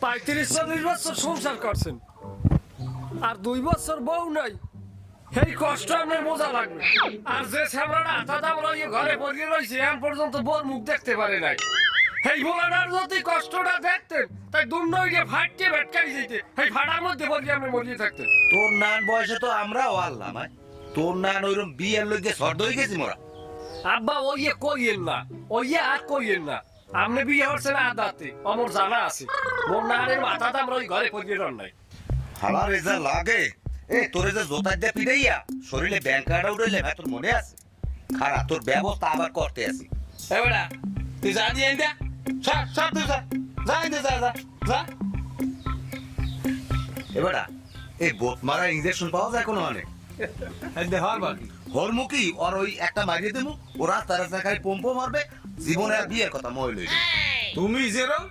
35-40 বছর সংসার করছেন আর 2 বছর বউ নাই, এই কষ্ট আপনার বোঝা লাগবে। আর যে ছাবড়াটা হাতা দামরা ঘরে পড়িয়ে রয়েছে এখন পর্যন্ত বউর মুখ দেখতে পারে নাই, এই বোলাটার যদি কষ্টটা দেখতেন তাই দুর্নইয়ে ফাটকে ভেটকাই যেতে, এই ফাটার মধ্যে পড়িয়ে আপনি মরিয়ে থাকতেন। তোর নান বয়সে তো আমরাও আল্লাম, তোর নান ওইরকম বিয়ের লইগে সর্দ হয়ে গেছি মোরা। আব্বা ওইয়ে কইয়েন না, ওইয়ে আর কইয়েন না। আপনি বিয়ে হচ্ছেন আদাতে আমার জানা আছে, মোর নানের মাথা দামরা ওই ঘরে পড়িয়ে রন নাই। আমার রেজা লাগে এ তোরে যে জোতার দিয়ে পিড়াইয়া শরীরে ব্যাংক কার্ড উঠাইলে ভাই তোর মনে আছে? খারাপ তোর ব্যবস্থা আবার করতে আছি। এবারে তুই যা দিয়ে দে, সর সর তুই যা, যা দে, যা যা যা। এবারে এই বোত মারা ইনজেকশন পাওয়া যায় কোনো অনেক দেখার বাকি হরমুখী আর ওই একটা মারিয়ে দেবো, ওরা তারা খালি পম্প মারবে, জীবনে আর বিয়ের কথা মই লইবে। তুমি যেরকম